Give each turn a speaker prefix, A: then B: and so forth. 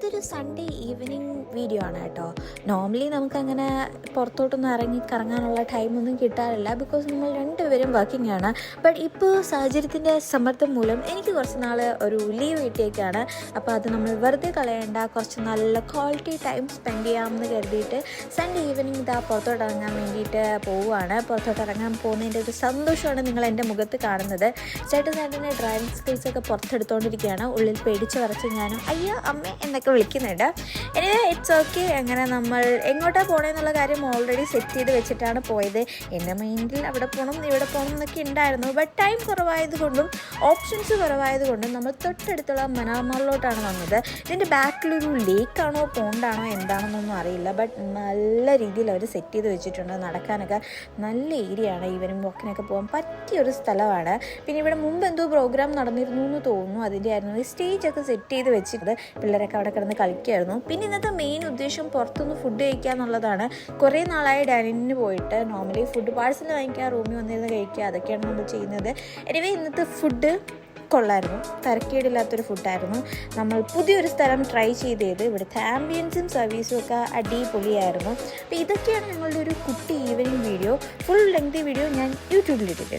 A: ഇതൊരു Sunday evening video ആണ് കേട്ടോ. നോർമലി നമുക്കങ്ങനെ പുറത്തോട്ടൊന്നും ഇറങ്ങി കറങ്ങാനുള്ള ടൈമൊന്നും കിട്ടാറില്ല, ബിക്കോസ് നമ്മൾ രണ്ടുപേരും വർക്കിംഗ് ആണ്. ബട്ട് ഇപ്പോൾ സാഹചര്യത്തിൻ്റെ സമ്മർദ്ദം മൂലം എനിക്ക് കുറച്ച് നാൾ ഒരു ലീവ് കിട്ടിയേക്കാണ്. അപ്പോൾ അത് നമ്മൾ വെറുതെ കളയേണ്ട, കുറച്ച് നല്ല ക്വാളിറ്റി ടൈം സ്പെൻഡ് ചെയ്യാമെന്ന് കരുതിയിട്ട് സൺഡേ ഈവനിങ് ഇതാ പുറത്തോട്ട് ഇറങ്ങാൻ വേണ്ടിയിട്ട് പോവുകയാണ്. പുറത്തോട്ട് ഇറങ്ങാൻ പോകുന്നതിൻ്റെ ഒരു സന്തോഷമാണ് നിങ്ങൾ എൻ്റെ മുഖത്ത് കാണുന്നത്. ചേട്ടൻ്റെ ഡ്രൈവിംഗ് സ്കിൽസൊക്കെ പുറത്തെടുത്തുകൊണ്ടിരിക്കുകയാണ്. ഉള്ളിൽ പേടിച്ച് വരച്ച് ഞാനും അയ്യോ അമ്മ എന്നൊക്കെ വിളിക്കുന്നുണ്ട്. Anyway it's okay. അങ്ങനെ നമ്മൾ എങ്ങോട്ടാണ് പോകണമെന്നുള്ള കാര്യം ഓൾറെഡി സെറ്റ് ചെയ്ത് വെച്ചിട്ടാണ് പോയത്. എൻ്റെ മൈൻഡിൽ അവിടെ പോകണം ഇവിടെ പോകണം എന്നൊക്കെ ഉണ്ടായിരുന്നു. ബട്ട് ടൈം കുറവായതുകൊണ്ടും ഓപ്ഷൻസ് കുറവായതുകൊണ്ടും നമ്മൾ തൊട്ടടുത്തുള്ള മനാമാറിലോട്ടാണ് വന്നത്. ഇതിൻ്റെ ബാക്കിലൊരു ലേക്കാണോ പോണ്ടാണോ എന്താണെന്നൊന്നും അറിയില്ല. ബട്ട് നല്ല രീതിയിൽ അവർ സെറ്റ് ചെയ്ത് വെച്ചിട്ടുണ്ട്. നടക്കാനൊക്കെ നല്ല ഏരിയ ആണ്. ഈവനിങ് വാക്കിനൊക്കെ പോകാൻ പറ്റിയൊരു സ്ഥലമാണ്. പിന്നെ ഇവിടെ മുമ്പ് എന്തോ പ്രോഗ്രാം നടന്നിരുന്നു എന്ന് തോന്നുന്നു. അതിൻ്റെ ആയിരുന്നു ഈ സ്റ്റേജൊക്കെ സെറ്റ് ചെയ്ത് വെച്ചിട്ട് പിള്ളേരൊക്കെ അവിടെ കിടന്ന് കളിക്കുമായിരുന്നു. പിന്നെ ഇന്നത്തെ മെയിൻ ഉദ്ദേശം പുറത്തുനിന്ന് ഫുഡ് കഴിക്കുക എന്നുള്ളതാണ്. കുറേ നാളായി ഡൈനിങ്ങിന് പോയിട്ട്. നോർമലി ഫുഡ് പാഴ്സൽ വാങ്ങിക്കുക, റൂമിൽ വന്നിരുന്ന് കഴിക്കുക, അതൊക്കെയാണ് നമ്മൾ ചെയ്യുന്നത്. എനിവേ ഇന്നത്തെ ഫുഡ് കൊള്ളായിരുന്നു. തരക്കേടില്ലാത്തൊരു ഫുഡായിരുന്നു. നമ്മൾ പുതിയൊരു സ്ഥലം ട്രൈ ചെയ്തത്. ഇവിടുത്തെ ആംബിയൻസും സർവീസും ഒക്കെ അടിപൊളിയായിരുന്നു. അപ്പോൾ ഇതൊക്കെയാണ് ഞങ്ങളുടെ ഒരു കുട്ടി evening video. Full lengthy video ഞാൻ യൂട്യൂബിലിട്ടിട്ടുണ്ട്.